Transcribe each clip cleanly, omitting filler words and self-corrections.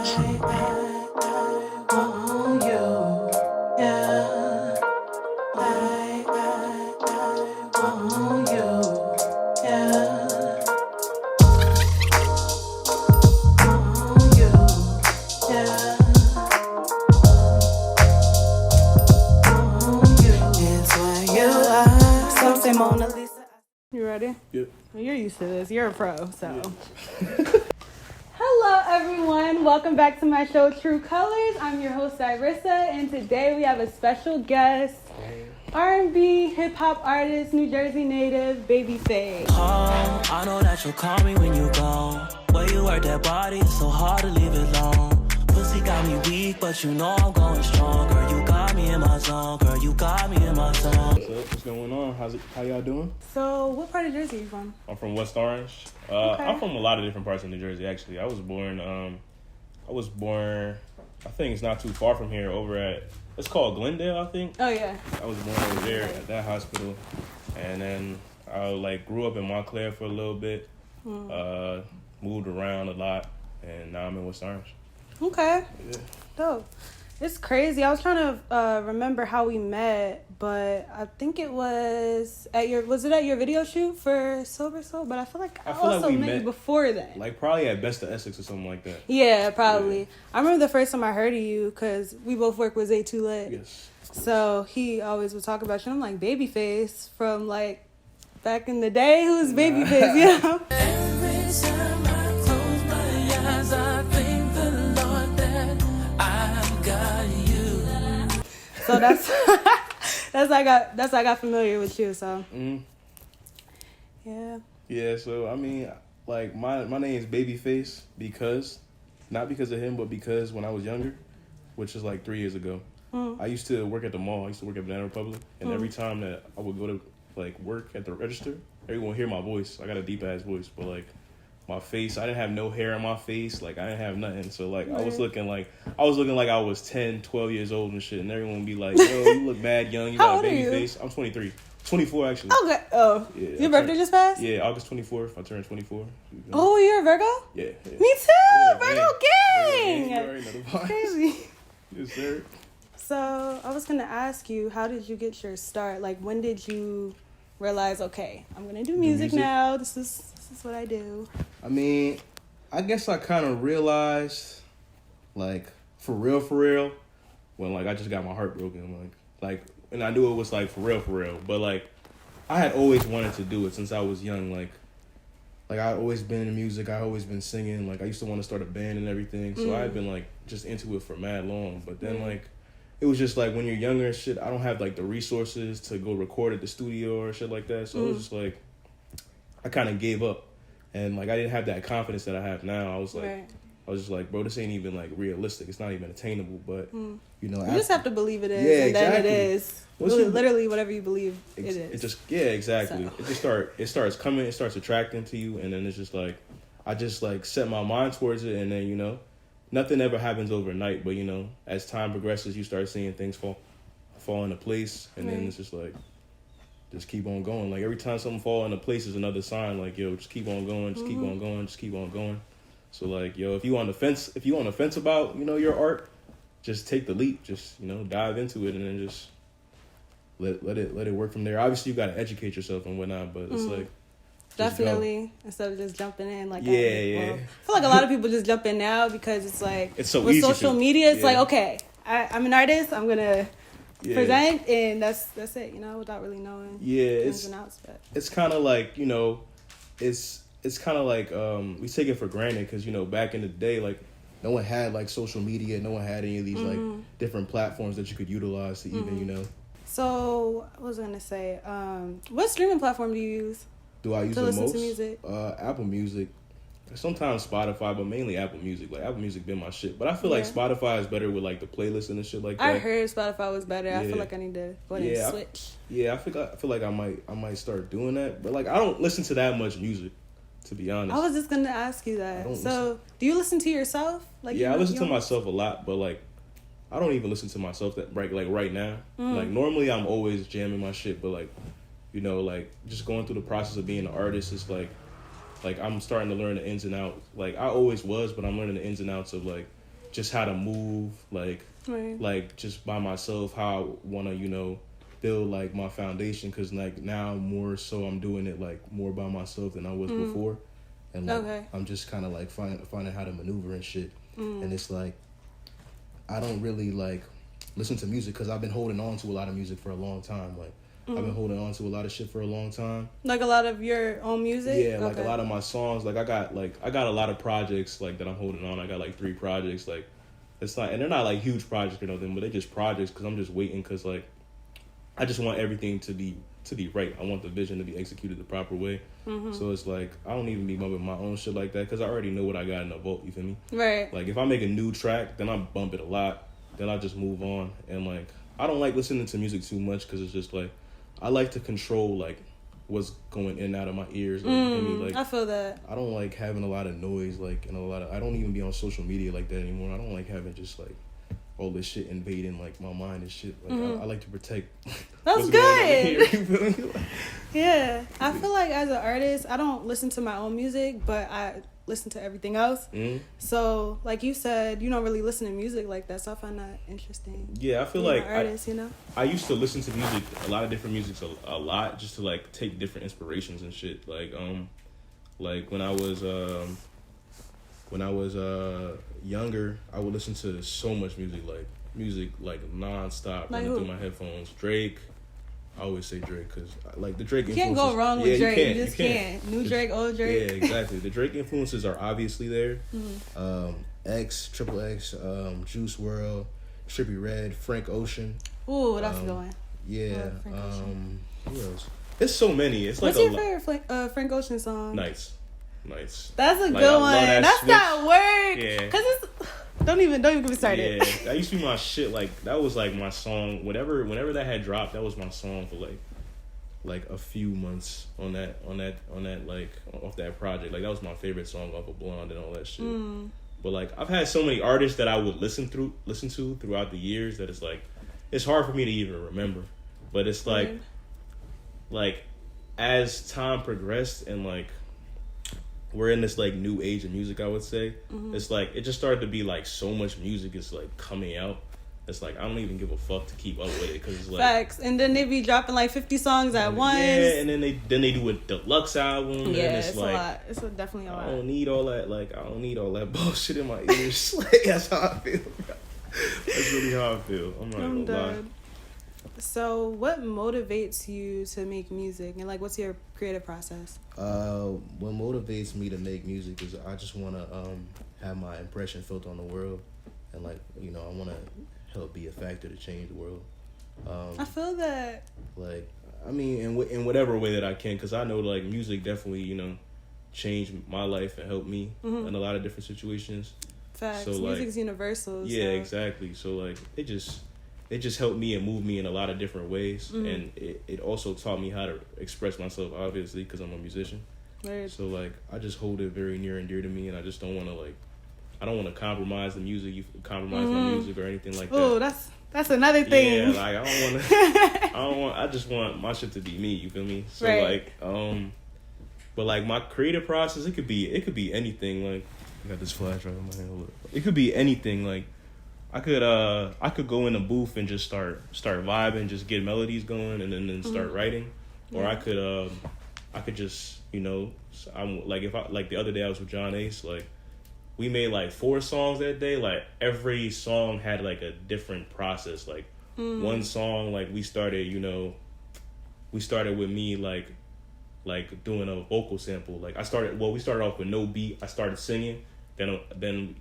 want you, yeah. I want you, yeah. Want you, yeah. Want you. It's what you are. Some say Mona Lisa. You ready? Yep. Well, you're used to this. You're a pro, so. Yeah. Hello, everyone. Welcome back to my show, True Colors. I'm your host, Irissa, and today we have a special guest, R&B hip-hop artist, New Jersey native, Baby Phace. Oh, I know that you'll call me when you gone. Where you work that body, it's so hard to leave it alone. Pussy got me weak, but you know I'm going strong. Girl, you got me in my zone. Girl, you got me in my zone. What's up? What's going on? How y'all doing? So, what part of Jersey are you from? I'm from West Orange. Okay. I'm from a lot of different parts of New Jersey, actually. I was born, I think it's not too far from here, over at, it's called Glendale, I think. Oh, yeah. I was born over there at that hospital. And then I, grew up in Montclair for a little bit, moved around a lot, and now I'm in West Orange. Okay. Yeah. Dope. It's crazy. I was trying to remember how we met, but I think it was at your video shoot for Sober Soul? But I feel like I also we met you before that. Probably at Best of Essex or something like that. Yeah, probably. Yeah. I remember the first time I heard of you because we both work with Zay Too Lit. Yes. So he always would talk about you. I'm like, Baby Phace from back in the day. Who's Baby Phace? You know? Every time I close my eyes, I thank the Lord that I've got you. So that's how I got familiar with you. So yeah. Yeah, so I mean, my name is Baby Phace not because of him, but because when I was younger, which is 3 years ago, I used to work at the mall. I used to work at Banana Republic, and every time that I would go to work at the register, everyone would hear my voice. I got a deep ass voice, but my face, I didn't have no hair on my face, I didn't have nothing. So I was looking like I was 10, 12 years old and shit, and everyone would be like, yo, you look mad young, you got a baby face. I'm 23. 24 actually. Okay. Oh. Yeah, Your birthday just passed? Yeah, August 24th. I turned 24. Oh, you're a Virgo? Yeah. Me too. Yeah, Virgo gang. You already know the vibes. Crazy. Yes, sir. So I was gonna ask you, how did you get your start? When did you realize, okay, I'm gonna do music now. This is what I do. I mean, I guess I kind of realized, for real, when I just got my heart broken, and I knew it was for real. But I had always wanted to do it since I was young. I'd always been in music. I always been singing. I used to want to start a band and everything. So I had been just into it for mad long. But then it was just when you're younger and shit, I don't have the resources to go record at the studio or shit like that. So it was just I kind of gave up, and I didn't have that confidence that I have now. I was I was just bro, this ain't even realistic. It's not even attainable. But you just have to believe it is, yeah, and exactly. then it is. Literally, whatever you believe it is. It just exactly. So. It starts coming. It starts attracting to you, and then it's just I just set my mind towards it, and then nothing ever happens overnight. But as time progresses, you start seeing things fall into place, and then it's just just keep on going. Every time something fall into place is another sign. Yo, just keep on going. Just keep on going. Just keep on going. So yo, if you on the fence about your art, just take the leap. Just dive into it, and then just let it work from there. Obviously, you got to educate yourself and whatnot, but it's definitely, instead of just jumping in yeah. I feel like a lot of people just jump in now because it's so with easy social media. It's okay, I'm an artist. I'm gonna present, and that's it. Without really knowing ins and outs. But it's kind of it's kind of we take it for granted because back in the day no one had social media, no one had any of these different platforms that you could utilize to even So I was gonna say, what streaming platform do you use? Do I use to the listen most? To music? Apple Music. Sometimes Spotify, but mainly Apple Music. Apple Music been my shit. But I feel like Spotify is better with the playlist and the shit like that. I heard Spotify was better. Yeah. I feel like I need to go ahead and switch. I feel like I might start doing that. But I don't listen to that much music, to be honest. I was just gonna ask you that. So do you listen to yourself? I listen to myself a lot, but I don't even listen to myself that right now. Normally I'm always jamming my shit, but just going through the process of being an artist is I'm starting to learn the ins and outs. I always was, but I'm learning the ins and outs of just how to move, like Right. like just by myself, how I want to, you know, build like my foundation, because like now more so I'm doing it like more by myself than I was before, and like I'm just kind of like finding how to maneuver and shit, and it's like I don't really like listen to music because I've been holding on to a lot of music for a long time. Like I've been holding on to a lot of shit for a long time. Like a lot of your own music? Yeah, like a lot of my songs. Like I got a lot of projects like that I'm holding on. I got like 3 projects. Like it's not, and they're not like huge projects or nothing, but they're just projects because I'm just waiting, because like I just want everything to be right. I want the vision to be executed the proper way. So it's like I don't even be bumping my own shit like that because I already know what I got in the vault. You feel me? Right. Like if I make a new track, then I bump it a lot. Then I just move on, and like I don't like listening to music too much because it's just like I like to control like what's going in and out of my ears. Like, you feel me? Like I feel that. I don't like having a lot of noise, like, and a lot of. I don't even be on social media like that anymore. I don't like having just like all this shit invading like my mind and shit. Like I like to protect. That's what's good. going on here, you feel me? Like, Yeah, I feel like as an artist, I don't listen to my own music, but I listen to everything else. So, like you said, you don't really listen to music like that, so I find that interesting. yeah, I feel Being like an artist, you know. I used to listen to music, a lot of different music, a lot, just to like take different inspirations and shit. Like when I was younger, I would listen to so much music like nonstop, Like running who? through my headphones. Drake. I always say Drake because like the Drake. You can't go wrong with Drake. You just you can't. New Drake, old Drake. Yeah, exactly. The Drake influences are obviously there. X, Triple X, Juice WRLD, Trippie Redd, Frank Ocean. Ooh, that's a good one. Yeah. Frank Ocean. Who else? It's so many. It's like What's your favorite Frank Ocean song? Nights. That's a Like, good I love one. that That's switch. that word. Yeah. Cause it's don't even get me started. Yeah, that used to be my shit. Like that was like my song. Whenever that had dropped, that was my song for like a few months on that like off that project. Like that was my favorite song off of Blonde and all that shit. But like I've had so many artists that I would listen to throughout the years that it's like it's hard for me to even remember. But it's like as time progressed and like we're in this like new age of music, I would say. It's like it just started to be like so much music is like coming out. It's like I don't even give a fuck to keep up with it because it's like facts. And then they be dropping like 50 songs at once. Yeah, and then they do a deluxe album. Yeah, and it's like, a lot. It's definitely a lot. I don't need all that. Like I don't need all that bullshit in my ears. Like that's how I feel. That's really how I feel. I'm not gonna lie. Dead. So, what motivates you to make music, and like, what's your creative process? What motivates me to make music is I just want to have my impression felt on the world, and like I want to help be a factor to change the world. I feel that. Like I mean, in whatever way that I can, because I know like music definitely changed my life and helped me in a lot of different situations. Facts. So, like, music's universal. Yeah, so. exactly. So like it just helped me and moved me in a lot of different ways, and it also taught me how to express myself, obviously, because I'm a musician. Weird. So like I just hold it very near and dear to me, and I just don't want to I don't want to compromise the music, compromise my music or anything like that. Oh, that's another thing. Yeah, like I don't want. I just want my shit to be me. You feel me? So right. but like my creative process, it could be anything. Like I got this flash right in my hand. It could be anything. Like I could go in a booth and just start vibing, just get melodies going, and then start writing, or I could just I'm like like the other day I was with John Ace, like we made like 4 songs that day. Like every song had like a different process. Like one song, like we started with me like doing a vocal sample. Like we started off with no beat. I started singing, then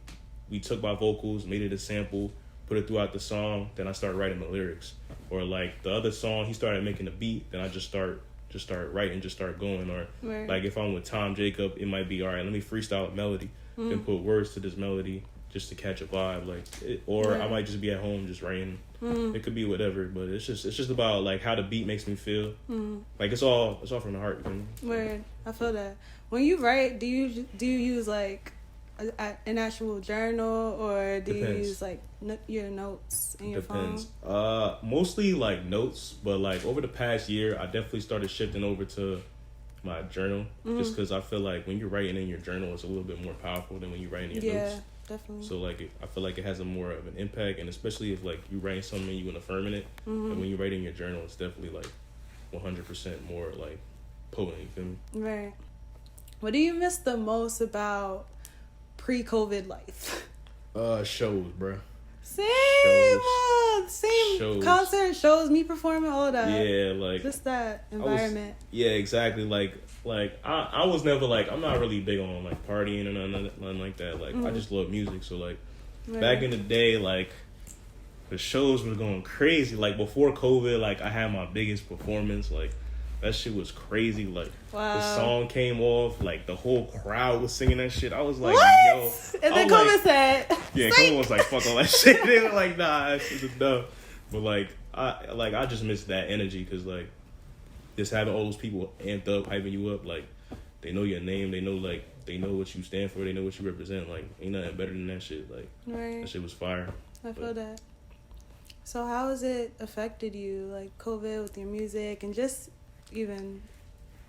we took my vocals, made it a sample, put it throughout the song, then I started writing the lyrics. Or like the other song, he started making the beat, then I just start writing, just start going. Or like if I'm with Tom Jacob, it might be, all right, let me freestyle a melody, then put words to this melody just to catch a vibe. I might just be at home just writing. It could be whatever, but it's just about like how the beat makes me feel. Like it's all from the heart. Word. I feel that. When you write, do you use like an actual journal, or do you use like your notes in your phone? Mostly like notes, but like over the past year I definitely started shifting over to my journal, just because I feel like when you're writing in your journal it's a little bit more powerful than when you're writing in your notes. Definitely. So like I feel like it has a more of an impact, and especially if like you writing something and you want to affirming it, and when you write in your journal, it's definitely like 100% more like potent. You feel me? Right. What do you miss the most about pre-COVID life? Shows, bruh. Same Shows. concert shows, me performing, all that. Yeah, like just that environment. Yeah, exactly. Like I was never like, I'm not really big on like partying and nothing like that. Like I just love music. So like back in the day, like the shows were going crazy. Like before COVID, like I had my biggest performance. Like that shit was crazy. Like the song came off, like the whole crowd was singing that shit. I was like, what? yo. And then COVID said, yeah, COVID was like, fuck all that shit. They were like, nah, that shit is dumb. But like I just miss that energy, because like just having all those people amped up, hyping you up, like they know your name, they know what you stand for, they know what you represent. Like ain't nothing better than that shit. Like that shit was fire. I feel that. So how has it affected you, like COVID, with your music and just even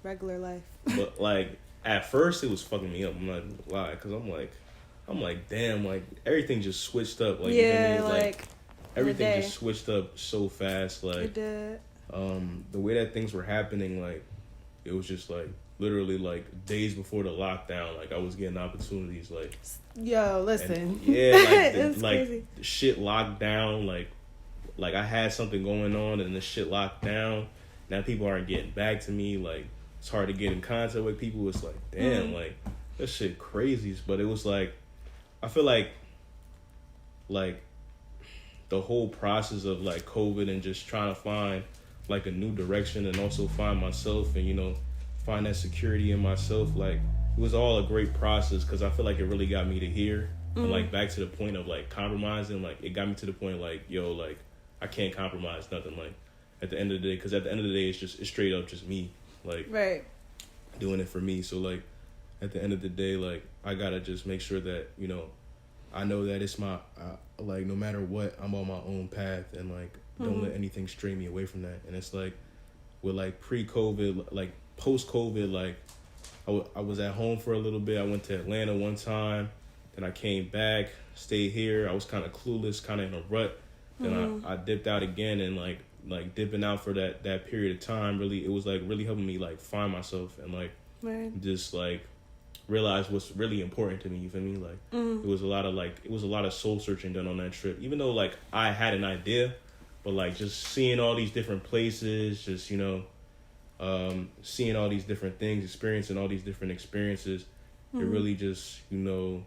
regular life? But like at first it was fucking me up. I'm not gonna lie, because I'm like damn, like everything just switched up. Like yeah, you know what I mean? like everything just switched up so fast. Like it did. The way that things were happening, like it was just like literally like days before the lockdown, like I was getting opportunities, like yo, listen, and, yeah, like crazy. The shit locked down, like I had something going on and the shit locked down. Now people aren't getting back to me, like it's hard to get in contact with people. It's like damn, like that shit crazy. But it was like I feel like the whole process of like COVID and just trying to find like a new direction and also find myself and, you know, find that security in myself. Like it was all a great process, because I feel like it really got me to here and like back to the point of like compromising. Like it got me to the point like, yo, like I can't compromise nothing. Like at the end of the day, because at the end of the day, it's straight up just me, like doing it for me. So like at the end of the day, like I gotta just make sure that, you know, I know that it's my like no matter what, I'm on my own path, and like don't let anything stray me away from that. And it's like with like pre-COVID, like post-COVID, like I was at home for a little bit. I went to Atlanta one time, then I came back, stayed here. I was kind of clueless, kind of in a rut. Then I dipped out again, and like dipping out for that period of time, really, it was like really helping me like find myself and like just like realize what's really important to me. You feel me? Like it was a lot of soul searching done on that trip. Even though like I had an idea, but like just seeing all these different places, just, you know, seeing all these different things, experiencing all these different experiences, it really just, you know,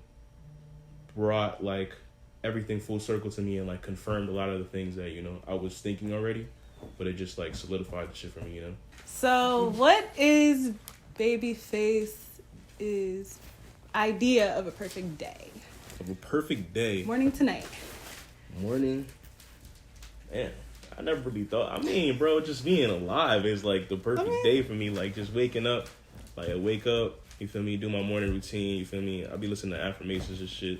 brought like everything full circle to me and like confirmed a lot of the things that, you know, I was thinking already, but it just like solidified the shit for me, you know. So what is Baby Phace's idea of a perfect day? Of a perfect day? Morning to night. Morning. Man, I never really thought. I mean, bro, just being alive is like the perfect day for me. Like just waking up. Like I wake up, you feel me? Do my morning routine, you feel me? I be listening to affirmations and shit.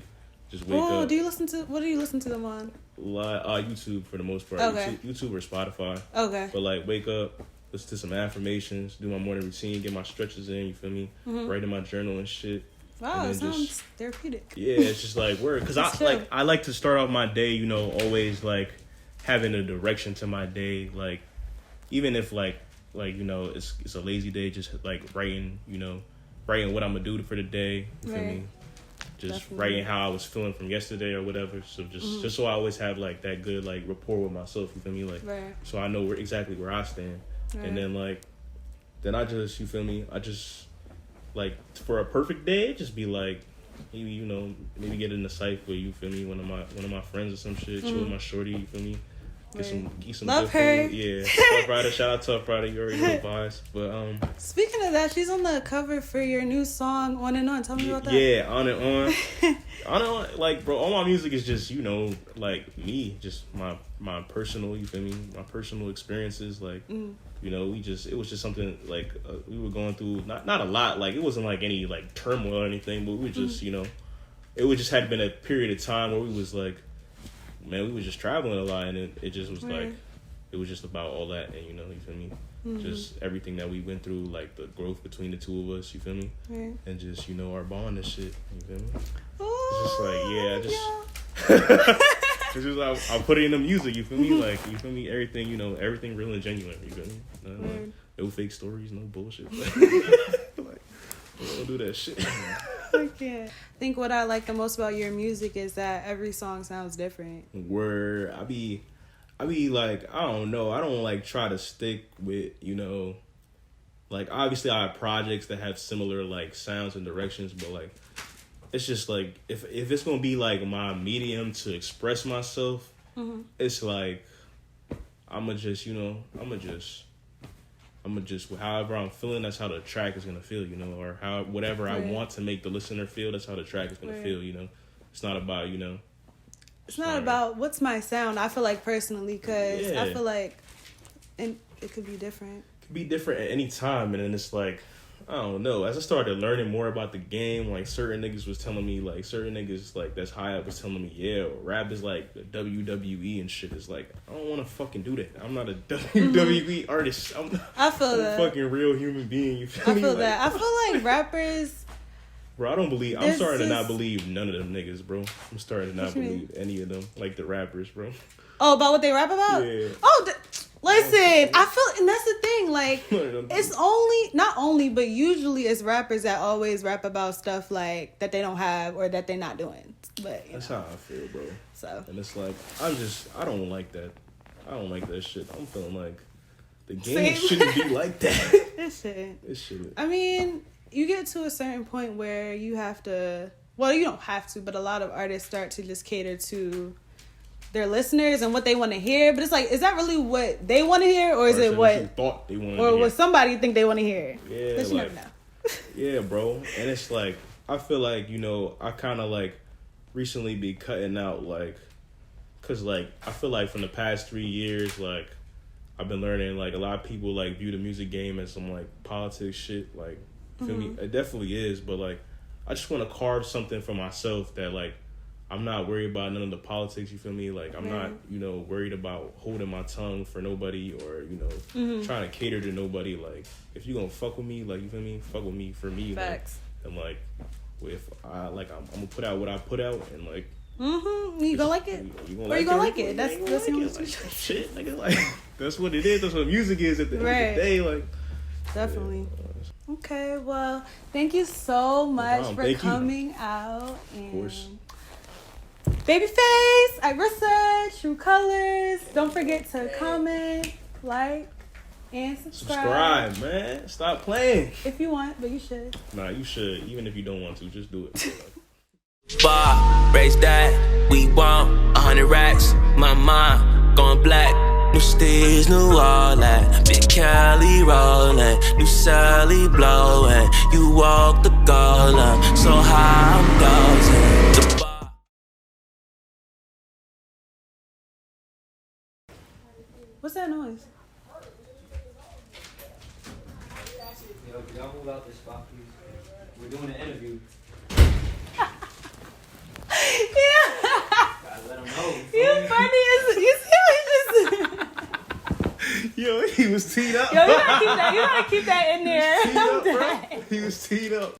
Just wake up. What do you listen to them on? YouTube for the most part. Okay. YouTube or Spotify. Okay. But like wake up, listen to some affirmations, do my morning routine, get my stretches in, you feel me? Write in my journal and shit. Wow, it sounds therapeutic. Yeah, it's just like word. Because I like to start off my day, you know, always like having a direction to my day. Like even if like you know, it's a lazy day, just like writing what I'm gonna do for the day. You feel me? Just writing how I was feeling from yesterday or whatever. So just so I always have like that good like rapport with myself. You feel me? Like so I know exactly where I stand. And then I just, you feel me? I just like for a perfect day, just be like, maybe, you know, maybe get in the cypher. You feel me? One of my friends or some shit. Chill with my shorty. You feel me? Get some Love good her. food. Yeah. Tough Rider. Shout out Tough Rider. You already know vibes. But speaking of that, she's on the cover for your new song On and On. Tell me about that. Yeah, On and On. On and On, like, bro, all my music is just, you know, like me, just my personal, you feel me? My personal experiences, like, you know, it was just something like we were going through, not a lot, like it wasn't like any like turmoil or anything, but we were just, you know, it would just had been a period of time where we was like, man, we was just traveling a lot, and it just was like, it was just about all that, and you know, you feel me? Just everything that we went through, like the growth between the two of us, you feel me? Right. And just, you know, our bond and shit, you feel me? Ooh, It's just like, yeah, it's just I put it in the music, you feel me? Like, you feel me? Everything, you know, everything real and genuine, you feel me? Like, no fake stories, no bullshit. Like, don't do that shit. I can't. I think what I like the most about your music is that every song sounds different. Where I be like, I don't know, I don't like try to stick with, you know, like obviously I have projects that have similar like sounds and directions, but like it's just like if it's gonna be like my medium to express myself, it's like I'ma just however I'm feeling, that's how the track is gonna feel, you know, or how whatever I want to make the listener feel, that's how the track is gonna feel, you know. It's not about, you know. It's not about what's my sound. I feel like personally, because I feel like it could be different. It could be different at any time, and then it's like, I don't know. As I started learning more about the game, like certain niggas like that's high up was telling me, yeah, rap is like the WWE and shit. Is like, I don't want to fucking do that. I'm not a WWE artist. I'm a fucking real human being. You feel me? I feel that. I feel like rappers. Bro, I'm starting to not believe none of them niggas, bro. I'm starting to not believe any of them, like the rappers, bro. Oh, about what they rap about? Yeah. Oh, listen, I feel, and that's the thing, like, it's not only, but usually it's rappers that always rap about stuff, like, that they don't have or that they're not doing. But, that's how I feel, bro. So. And it's like, I don't like that. I don't like that shit. I'm feeling like the game shouldn't be like that. It shouldn't. It shouldn't. I mean, you get to a certain point where you have to, well, you don't have to, but a lot of artists start to just cater to their listeners and what they want to hear. But it's like, is that really what they want to hear, or is it what you thought they wanted to or hear? what somebody think they want to hear? Yeah, but you never know. Yeah, bro. And it's like, I feel like, you know, I kind of like recently be cutting out, like, because like I feel like from the past 3 years, like I've been learning, like, a lot of people like view the music game as some like politics shit, like, feel me? It definitely is, but like I just want to carve something for myself that like I'm not worried about none of the politics, you feel me? Like I'm not, you know, worried about holding my tongue for nobody, or, you know, trying to cater to nobody. Like if you gonna fuck with me, like, you feel me? Fuck with me for me. Facts. Like, and like if I like I'm gonna put out what I put out, and like you gonna like it, you gonna like it. That's the only shit. Nigga, like that's what it is. That's what music is at the end of the day. Like definitely. Okay, well, thank you so much for coming out. And of course. Baby Phace, Irissa, Tru3colors. Don't forget to comment, like, and subscribe. Subscribe, man. Stop playing. If you want, but you should. Nah, you should. Even if you don't want to, just do it. Bar, raise that, we want 100 racks. My mind going black. New stage, new all that. Big Cali rollin', new Sally blowin'. You walk the goal line, so high I'm dozing. What's that noise? Yo, can y'all move out this spot, please? We're doing an interview. Gotta let them know. You funny as you see how he just. Yo, he was teed up. Yo, you gotta keep that in there. He was teed up, bro. He was teed up.